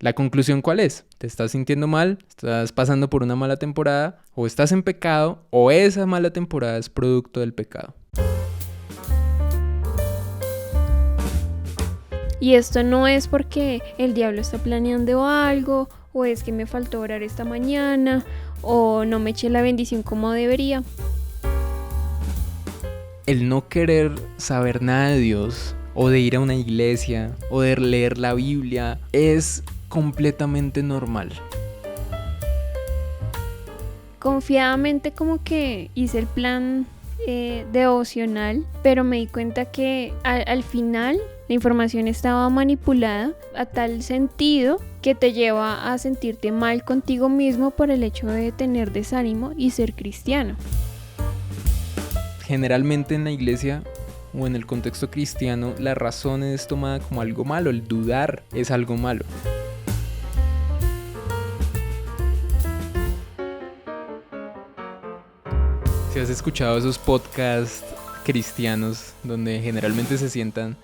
¿La conclusión cuál es? ¿Te estás sintiendo mal? ¿Estás pasando por una mala temporada? ¿O estás en pecado? ¿O esa mala temporada es producto del pecado? Y esto no es porque el diablo está planeando algo, o es que me faltó orar esta mañana, o no me eché la bendición como debería. El no querer saber nada de Dios, o de ir a una iglesia, o de leer la Biblia, es completamente normal. Confiadamente como que hice el plan devocional, pero me di cuenta que al final la información estaba manipulada a tal sentido que te lleva a sentirte mal contigo mismo por el hecho de tener desánimo y ser cristiano. Generalmente en la iglesia o en el contexto cristiano, la razón es tomada como algo malo, el dudar es algo malo. Si has escuchado esos podcasts cristianos donde generalmente se sientan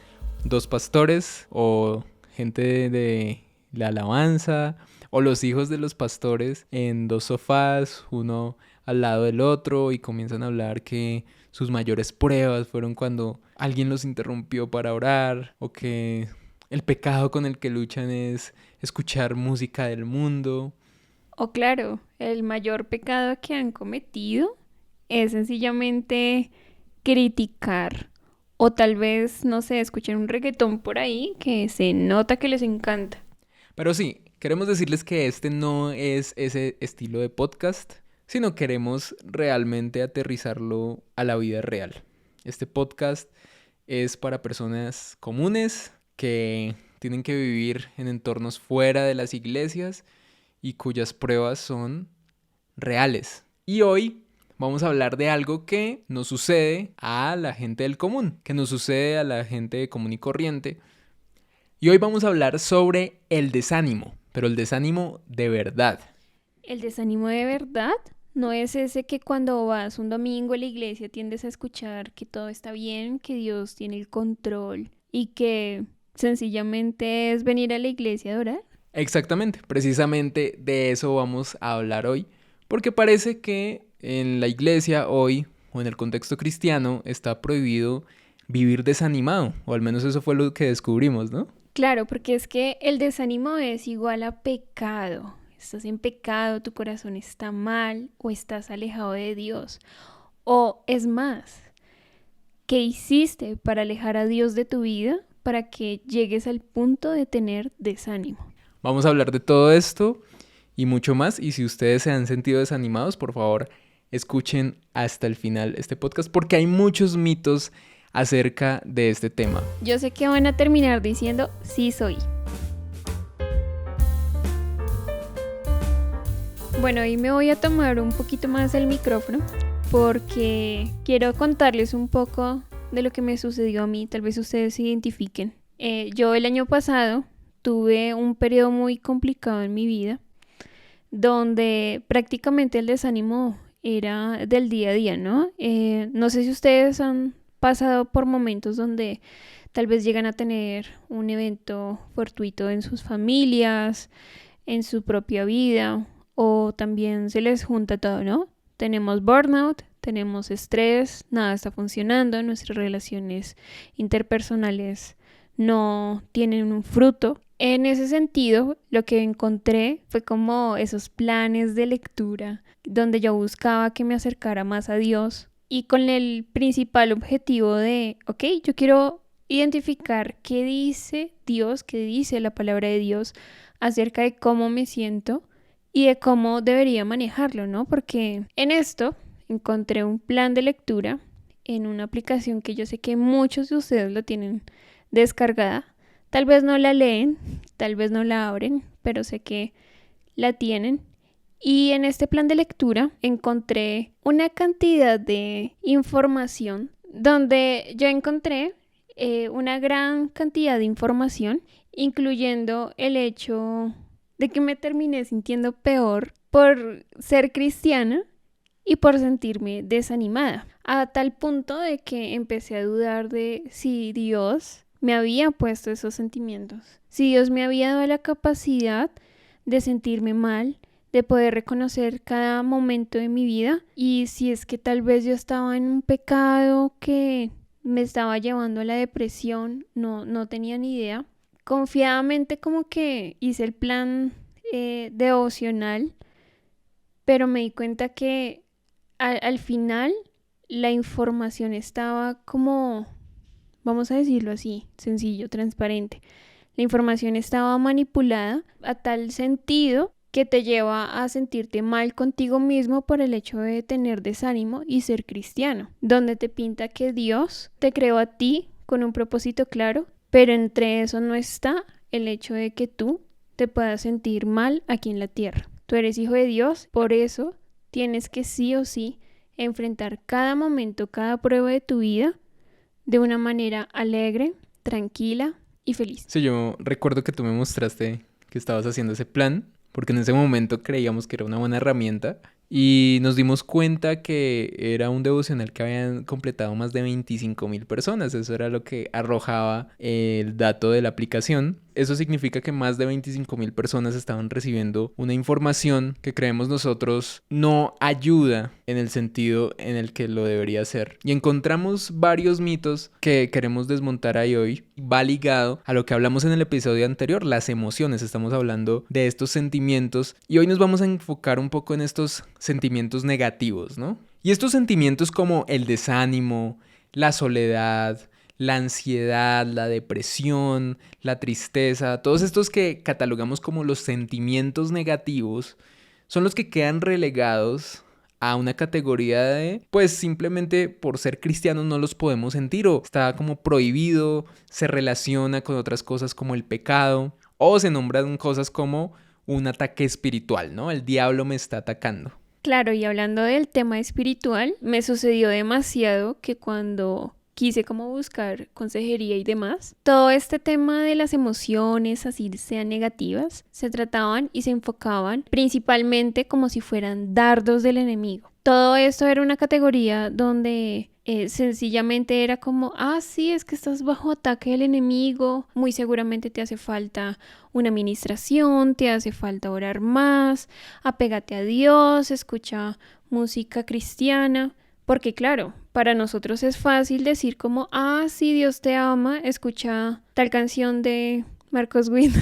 dos pastores o gente de la alabanza o los hijos de los pastores en dos sofás, uno al lado del otro, y comienzan a hablar que sus mayores pruebas fueron cuando alguien los interrumpió para orar, o que el pecado con el que luchan es escuchar música del mundo. O claro, el mayor pecado que han cometido es sencillamente criticar, o tal vez, no sé, escuchar un reggaetón por ahí que se nota que les encanta. Pero sí, queremos decirles que este no es ese estilo de podcast, sino queremos realmente aterrizarlo a la vida real. Este podcast es para personas comunes que tienen que vivir en entornos fuera de las iglesias y cuyas pruebas son reales. Y hoy vamos a hablar de algo que nos sucede a la gente del común, que nos sucede a la gente común y corriente. Y hoy vamos a hablar sobre el desánimo, pero el desánimo de verdad. El desánimo de verdad no es ese que cuando vas un domingo a la iglesia tiendes a escuchar que todo está bien, que Dios tiene el control y que sencillamente es venir a la iglesia a adorar. Exactamente, precisamente de eso vamos a hablar hoy, porque parece que en la iglesia hoy, o en el contexto cristiano, está prohibido vivir desanimado, o al menos eso fue lo que descubrimos, ¿no? Claro, porque es que el desánimo es igual a pecado. Estás en pecado, tu corazón está mal o estás alejado de Dios. O es más, ¿qué hiciste para alejar a Dios de tu vida para que llegues al punto de tener desánimo? Vamos a hablar de todo esto y mucho más, y si ustedes se han sentido desanimados, por favor, escuchen hasta el final este podcast, porque hay muchos mitos acerca de este tema. Yo sé que van a terminar diciendo, sí soy. Bueno, hoy me voy a tomar un poquito más el micrófono porque quiero contarles un poco de lo que me sucedió a mí. Tal vez ustedes se identifiquen. Yo el año pasado tuve un periodo muy complicado en mi vida donde prácticamente el desánimo era del día a día, ¿no? No sé si ustedes han pasado por momentos donde tal vez llegan a tener un evento fortuito en sus familias, en su propia vida, o también se les junta todo, ¿no? Tenemos burnout, tenemos estrés, nada está funcionando, nuestras relaciones interpersonales no tienen un fruto. En ese sentido, lo que encontré fue como esos planes de lectura donde yo buscaba que me acercara más a Dios y con el principal objetivo de, ok, yo quiero identificar qué dice Dios, qué dice la palabra de Dios acerca de cómo me siento y de cómo debería manejarlo, ¿no? Porque en esto encontré un plan de lectura en una aplicación que yo sé que muchos de ustedes lo tienen descargada. Tal vez no la leen, tal vez no la abren, pero sé que la tienen. Y en este plan de lectura encontré una cantidad de información donde yo encontré una gran cantidad de información, incluyendo el hecho de que me terminé sintiendo peor por ser cristiana y por sentirme desanimada, a tal punto de que empecé a dudar de si Dios me había puesto esos sentimientos. Si Dios me había dado la capacidad de sentirme mal, de poder reconocer cada momento de mi vida, y si es que tal vez yo estaba en un pecado que me estaba llevando a la depresión, no tenía ni idea. Confiadamente como que hice el plan devocional, pero me di cuenta que al final la información estaba como, vamos a decirlo así, sencillo, transparente. La información estaba manipulada a tal sentido que te lleva a sentirte mal contigo mismo por el hecho de tener desánimo y ser cristiano, donde te pinta que Dios te creó a ti con un propósito claro, pero entre eso no está el hecho de que tú te puedas sentir mal aquí en la tierra. Tú eres hijo de Dios, por eso tienes que sí o sí enfrentar cada momento, cada prueba de tu vida de una manera alegre, tranquila y feliz. Sí, yo recuerdo que tú me mostraste que estabas haciendo ese plan, porque en ese momento creíamos que era una buena herramienta y nos dimos cuenta que era un devocional que habían completado más de 25,000 personas. Eso era lo que arrojaba el dato de la aplicación. Eso significa que más de 25,000 personas estaban recibiendo una información que creemos nosotros no ayuda en el sentido en el que lo debería ser. Y encontramos varios mitos que queremos desmontar ahí hoy. Va ligado a lo que hablamos en el episodio anterior, las emociones. Estamos hablando de estos sentimientos y hoy nos vamos a enfocar un poco en estos sentimientos negativos, ¿no? Y estos sentimientos como el desánimo, la soledad, la ansiedad, la depresión, la tristeza, todos estos que catalogamos como los sentimientos negativos, son los que quedan relegados a una categoría de, pues simplemente por ser cristianos no los podemos sentir, o está como prohibido, se relaciona con otras cosas como el pecado, o se nombran cosas como un ataque espiritual, ¿no? El diablo me está atacando. Claro, y hablando del tema espiritual, me sucedió demasiado que cuando quise como buscar consejería y demás, todo este tema de las emociones, así sean negativas, se trataban y se enfocaban principalmente como si fueran dardos del enemigo. Todo esto era una categoría donde sencillamente era como, sí, es que estás bajo ataque del enemigo, muy seguramente te hace falta una administración, te hace falta orar más, apégate a Dios, escucha música cristiana. Porque claro, para nosotros es fácil decir como, sí, Dios te ama, escucha tal canción de Marcos Witt.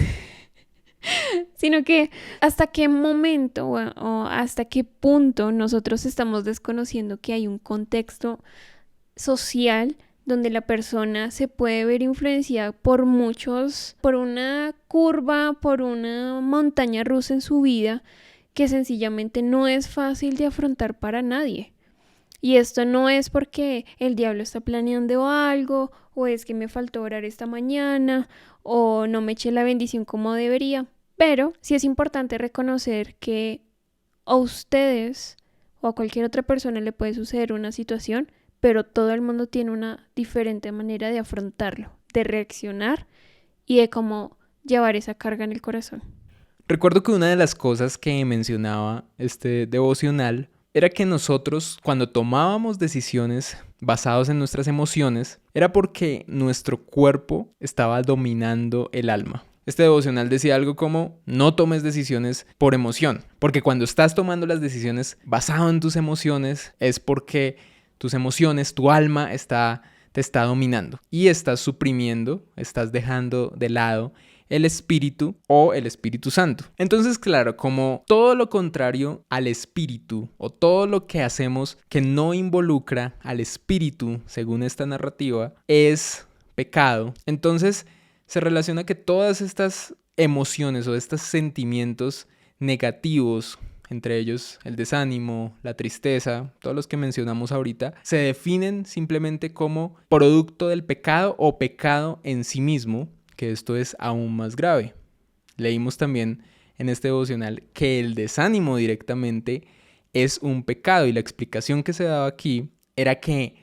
Sino que hasta qué momento o hasta qué punto nosotros estamos desconociendo que hay un contexto social donde la persona se puede ver influenciada por una curva, por una montaña rusa en su vida que sencillamente no es fácil de afrontar para nadie. Y esto no es porque el diablo está planeando algo, o es que me faltó orar esta mañana, o no me eché la bendición como debería. Pero sí es importante reconocer que a ustedes o a cualquier otra persona le puede suceder una situación, pero todo el mundo tiene una diferente manera de afrontarlo, de reaccionar y de cómo llevar esa carga en el corazón. Recuerdo que una de las cosas que mencionaba este devocional era que nosotros, cuando tomábamos decisiones basadas en nuestras emociones, era porque nuestro cuerpo estaba dominando el alma. Este devocional decía algo como, no tomes decisiones por emoción, porque cuando estás tomando las decisiones basado en tus emociones, es porque tus emociones, tu alma te está dominando y estás suprimiendo, estás dejando de lado el Espíritu o el Espíritu Santo. Entonces, claro, como todo lo contrario al Espíritu o todo lo que hacemos que no involucra al Espíritu, según esta narrativa, es pecado. Entonces, se relaciona que todas estas emociones o estos sentimientos negativos, entre ellos el desánimo, la tristeza, todos los que mencionamos ahorita, se definen simplemente como producto del pecado o pecado en sí mismo, que esto es aún más grave. Leímos también en este devocional que el desánimo directamente es un pecado y la explicación que se daba aquí era que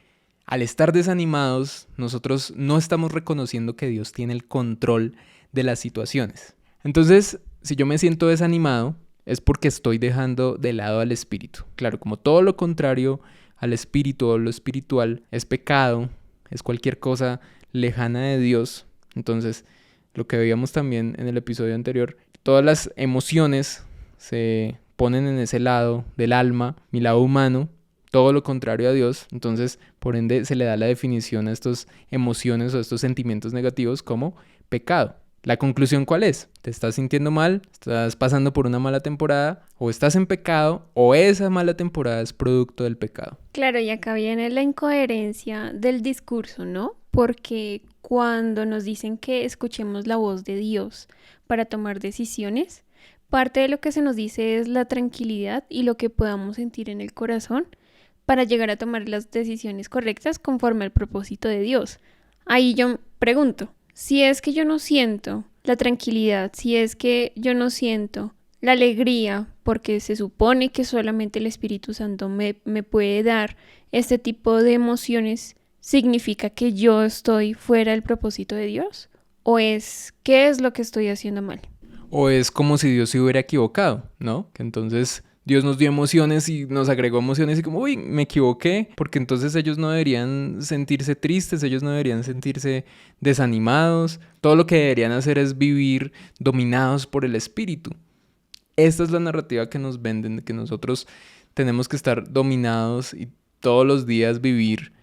al estar desanimados nosotros no estamos reconociendo que Dios tiene el control de las situaciones. Entonces, si yo me siento desanimado es porque estoy dejando de lado al Espíritu. Claro, como todo lo contrario al Espíritu o lo espiritual es pecado, es cualquier cosa lejana de Dios. Entonces, lo que veíamos también en el episodio anterior, todas las emociones se ponen en ese lado del alma, mi lado humano, todo lo contrario a Dios. Entonces, por ende, se le da la definición a estas emociones o a estos sentimientos negativos como pecado. ¿La conclusión cuál es? ¿Te estás sintiendo mal? ¿Estás pasando por una mala temporada? ¿O estás en pecado? ¿O esa mala temporada es producto del pecado? Claro, y acá viene la incoherencia del discurso, ¿no? Porque cuando nos dicen que escuchemos la voz de Dios para tomar decisiones, parte de lo que se nos dice es la tranquilidad y lo que podamos sentir en el corazón para llegar a tomar las decisiones correctas conforme al propósito de Dios. Ahí yo pregunto, si es que yo no siento la tranquilidad, si es que yo no siento la alegría, porque se supone que solamente el Espíritu Santo me puede dar este tipo de emociones, ¿significa que yo estoy fuera del propósito de Dios? ¿O qué es lo que estoy haciendo mal? O es como si Dios se hubiera equivocado, ¿no? Que entonces Dios nos dio emociones y nos agregó emociones y como, uy, me equivoqué, porque entonces ellos no deberían sentirse tristes, ellos no deberían sentirse desanimados. Todo lo que deberían hacer es vivir dominados por el Espíritu. Esta es la narrativa que nos venden, de que nosotros tenemos que estar dominados y todos los días vivir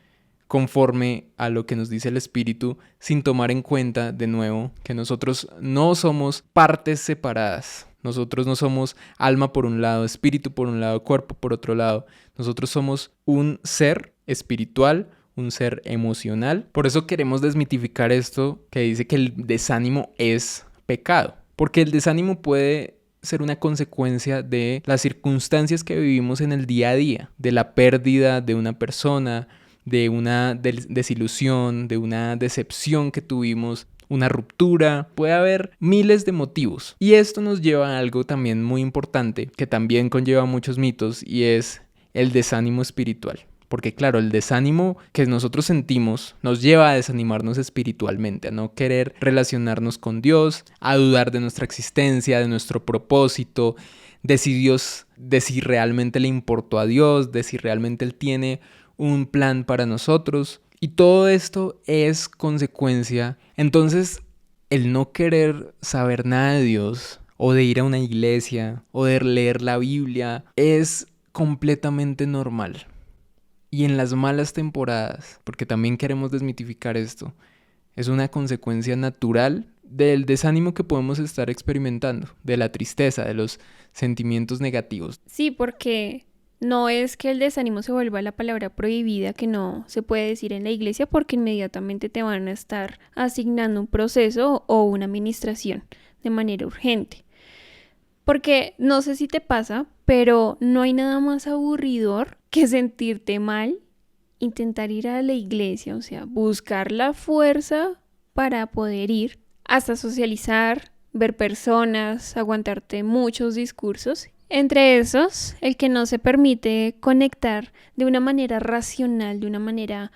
conforme a lo que nos dice el Espíritu, sin tomar en cuenta, de nuevo, que nosotros no somos partes separadas. Nosotros no somos alma por un lado, espíritu por un lado, cuerpo por otro lado. Nosotros somos un ser espiritual, un ser emocional. Por eso queremos desmitificar esto que dice que el desánimo es pecado. Porque el desánimo puede ser una consecuencia de las circunstancias que vivimos en el día a día, de la pérdida de una persona, de una desilusión, de una decepción que tuvimos, una ruptura. Puede haber miles de motivos. Y esto nos lleva a algo también muy importante, que también conlleva muchos mitos, y es el desánimo espiritual. Porque claro, el desánimo que nosotros sentimos nos lleva a desanimarnos espiritualmente, a no querer relacionarnos con Dios, a dudar de nuestra existencia, de nuestro propósito, de si realmente le importó a Dios, de si realmente Él tiene un plan para nosotros. Y todo esto es consecuencia. Entonces, el no querer saber nada de Dios, o de ir a una iglesia, o de leer la Biblia, es completamente normal. Y en las malas temporadas, porque también queremos desmitificar esto, es una consecuencia natural del desánimo que podemos estar experimentando, de la tristeza, de los sentimientos negativos. Sí, porque no es que el desánimo se vuelva la palabra prohibida que no se puede decir en la iglesia, porque inmediatamente te van a estar asignando un proceso o una administración de manera urgente. Porque no sé si te pasa, pero no hay nada más aburridor que sentirte mal, intentar ir a la iglesia, o sea, buscar la fuerza para poder ir, hasta socializar, ver personas, aguantarte muchos discursos. Entre esos, el que no se permite conectar de una manera racional, de una manera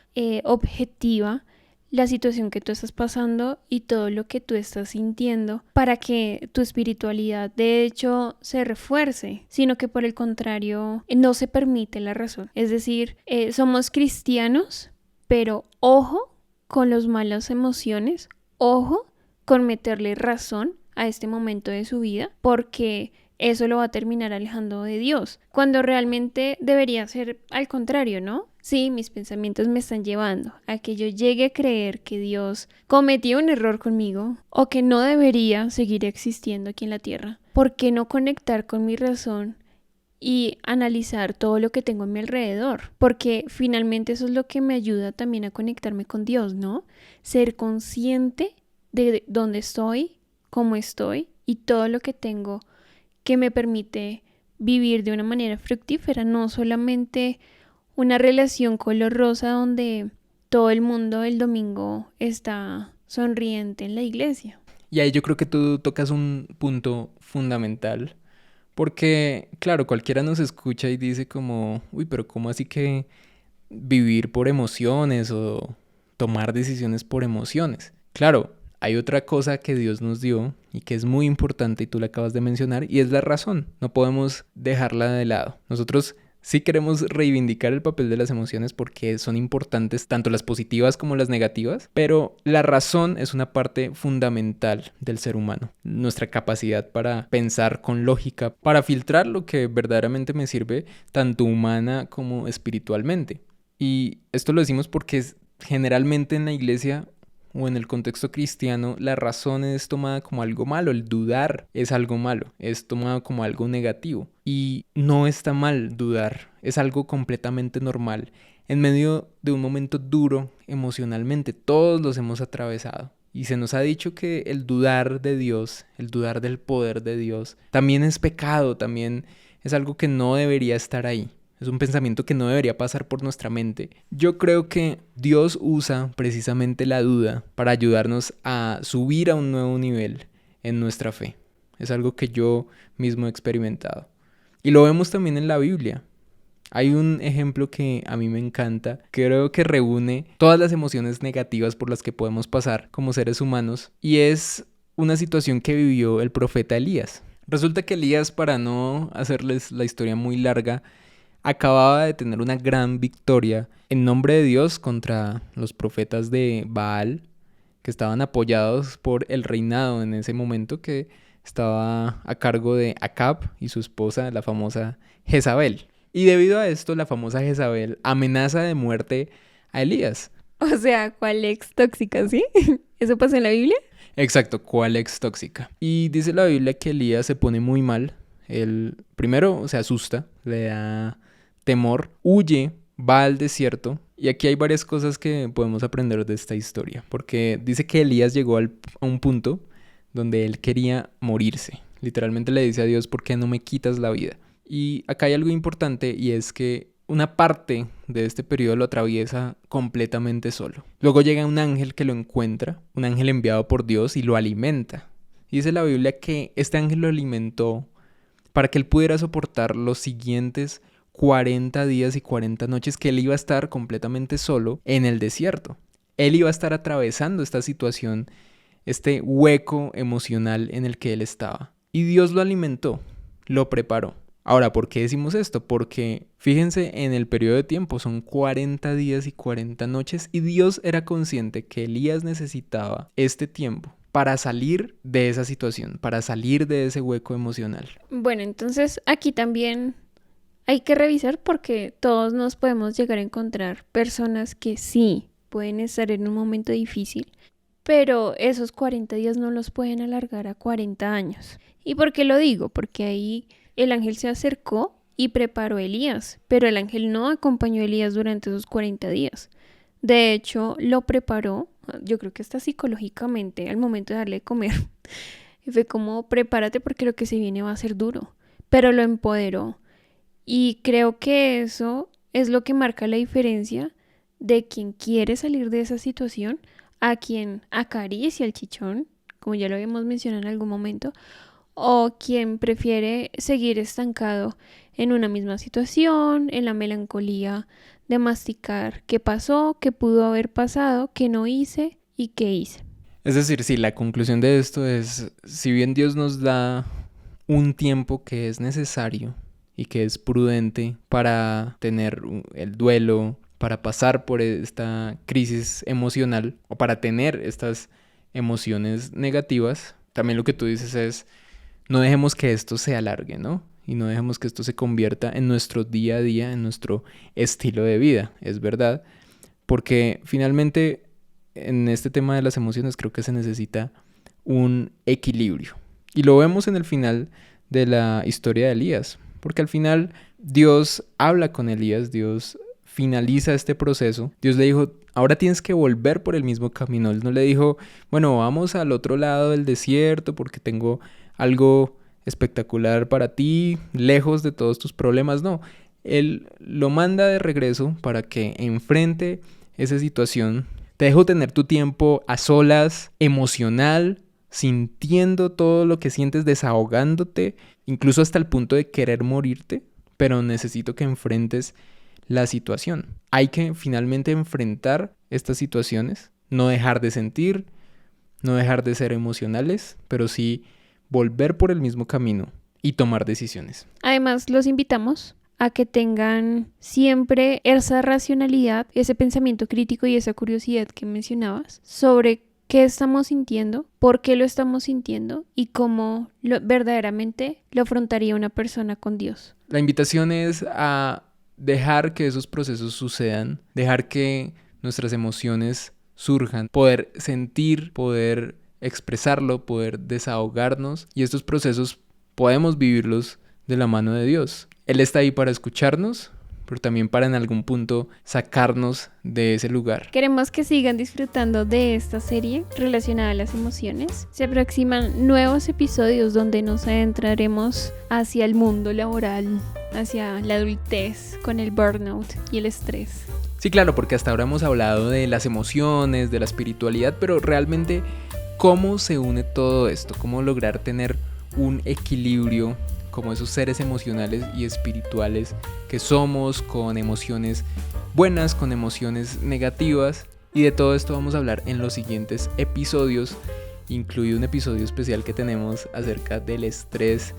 objetiva, la situación que tú estás pasando y todo lo que tú estás sintiendo para que tu espiritualidad de hecho se refuerce, sino que por el contrario no se permite la razón. Es decir, somos cristianos, pero ojo con las malas emociones, ojo con meterle razón a este momento de su vida, porque eso lo va a terminar alejando de Dios, cuando realmente debería ser al contrario, ¿no? Sí, mis pensamientos me están llevando a que yo llegue a creer que Dios cometió un error conmigo o que no debería seguir existiendo aquí en la tierra. ¿Por qué no conectar con mi razón y analizar todo lo que tengo a mi alrededor? Porque finalmente eso es lo que me ayuda también a conectarme con Dios, ¿no? Ser consciente de dónde estoy, cómo estoy y todo lo que tengo que me permite vivir de una manera fructífera, no solamente una relación color rosa donde todo el mundo el domingo está sonriente en la iglesia. Y ahí yo creo que tú tocas un punto fundamental, porque claro, cualquiera nos escucha y dice como, uy, pero ¿cómo así que vivir por emociones o tomar decisiones por emociones? Claro, hay otra cosa que Dios nos dio y que es muy importante y tú la acabas de mencionar, y es la razón. No podemos dejarla de lado. Nosotros Sí queremos reivindicar el papel de las emociones porque son importantes tanto las positivas como las negativas, pero la razón es una parte fundamental del ser humano. Nuestra capacidad para pensar con lógica, para filtrar lo que verdaderamente me sirve tanto humana como espiritualmente. Y esto lo decimos porque generalmente en la iglesia o en el contexto cristiano, la razón es tomada como algo malo, el dudar es algo malo, es tomado como algo negativo. Y no está mal dudar, es algo completamente normal. En medio de un momento duro emocionalmente, todos los hemos atravesado. Y se nos ha dicho que el dudar de Dios, el dudar del poder de Dios, también es pecado, también es algo que no debería estar ahí. Es un pensamiento que no debería pasar por nuestra mente. Yo creo que Dios usa precisamente la duda para ayudarnos a subir a un nuevo nivel en nuestra fe. Es algo que yo mismo he experimentado. Y lo vemos también en la Biblia. Hay un ejemplo que a mí me encanta, que creo que reúne todas las emociones negativas por las que podemos pasar como seres humanos, y es una situación que vivió el profeta Elías. Resulta que Elías, para no hacerles la historia muy larga, acababa de tener una gran victoria en nombre de Dios contra los profetas de Baal, que estaban apoyados por el reinado en ese momento que estaba a cargo de Acab y su esposa, la famosa Jezabel. Y debido a esto, la famosa Jezabel amenaza de muerte a Elías. O sea, ¿cuál ex tóxica, sí? ¿Eso pasa en la Biblia? Exacto, ¿cuál ex tóxica? Y dice la Biblia que Elías se pone muy mal. Él primero se asusta, le da temor, huye, va al desierto. Y aquí hay varias cosas que podemos aprender de esta historia. Porque dice que Elías llegó a un punto donde él quería morirse. Literalmente le dice a Dios, ¿por qué no me quitas la vida? Y acá hay algo importante, y es que una parte de este periodo lo atraviesa completamente solo. Luego llega un ángel que lo encuentra, un ángel enviado por Dios, y lo alimenta. Y dice la Biblia que este ángel lo alimentó para que él pudiera soportar los siguientes 40 días y 40 noches que él iba a estar completamente solo en el desierto. Él iba a estar atravesando esta situación, este hueco emocional en el que él estaba. Y Dios lo alimentó, lo preparó. Ahora, ¿por qué decimos esto? Porque fíjense en el periodo de tiempo, son 40 días y 40 noches, y Dios era consciente que Elías necesitaba este tiempo para salir de esa situación, para salir de ese hueco emocional. Bueno, entonces aquí también hay que revisar porque todos nos podemos llegar a encontrar personas que sí pueden estar en un momento difícil, pero esos 40 días no los pueden alargar a 40 años. ¿Y por qué lo digo? Porque ahí el ángel se acercó y preparó a Elías, pero el ángel no acompañó a Elías durante esos 40 días. De hecho, lo preparó, yo creo que hasta psicológicamente, al momento de darle de comer. Fue como, prepárate porque lo que se viene va a ser duro, pero lo empoderó. Y creo que eso es lo que marca la diferencia de quien quiere salir de esa situación a quien acaricia el chichón, como ya lo habíamos mencionado en algún momento, o quien prefiere seguir estancado en una misma situación, en la melancolía de masticar qué pasó, qué pudo haber pasado, qué no hice y qué hice. Es decir, sí, la conclusión de esto es, si bien Dios nos da un tiempo que es necesario y que es prudente para tener el duelo, para pasar por esta crisis emocional o para tener estas emociones negativas, también lo que tú dices es, no dejemos que esto se alargue, ¿no? Y no dejemos que esto se convierta en nuestro día a día, en nuestro estilo de vida, es verdad, porque finalmente en este tema de las emociones creo que se necesita un equilibrio. Y lo vemos en el final de la historia de Elías, porque al final Dios habla con Elías, Dios finaliza este proceso. Dios le dijo, ahora tienes que volver por el mismo camino. Él no le dijo, bueno, vamos al otro lado del desierto porque tengo algo espectacular para ti, lejos de todos tus problemas. No, Él lo manda de regreso para que enfrente esa situación. Te dejo tener tu tiempo a solas, emocional, sintiendo todo lo que sientes, desahogándote, incluso hasta el punto de querer morirte, pero necesito que enfrentes la situación. Hay que finalmente enfrentar estas situaciones, no dejar de sentir, no dejar de ser emocionales, pero sí volver por el mismo camino y tomar decisiones. Además, los invitamos a que tengan siempre esa racionalidad, ese pensamiento crítico y esa curiosidad que mencionabas sobre qué estamos sintiendo, por qué lo estamos sintiendo y cómo verdaderamente lo afrontaría una persona con Dios. La invitación es a dejar que esos procesos sucedan, dejar que nuestras emociones surjan, poder sentir, poder expresarlo, poder desahogarnos, y estos procesos podemos vivirlos de la mano de Dios. Él está ahí para escucharnos, pero también para en algún punto sacarnos de ese lugar. Queremos que sigan disfrutando de esta serie relacionada a las emociones. Se aproximan nuevos episodios donde nos adentraremos hacia el mundo laboral, hacia la adultez, con el burnout y el estrés. Sí, claro, porque hasta ahora hemos hablado de las emociones, de la espiritualidad, pero realmente cómo se une todo esto, cómo lograr tener un equilibrio como esos seres emocionales y espirituales que somos, con emociones buenas, con emociones negativas. Y de todo esto vamos a hablar en los siguientes episodios, incluido un episodio especial que tenemos acerca del estrés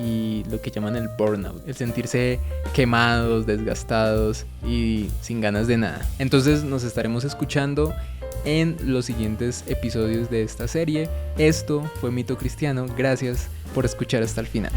y lo que llaman el burnout, el sentirse quemados, desgastados y sin ganas de nada. Entonces nos estaremos escuchando en los siguientes episodios de esta serie. Esto fue Mito Cristiano, gracias por escuchar hasta el final.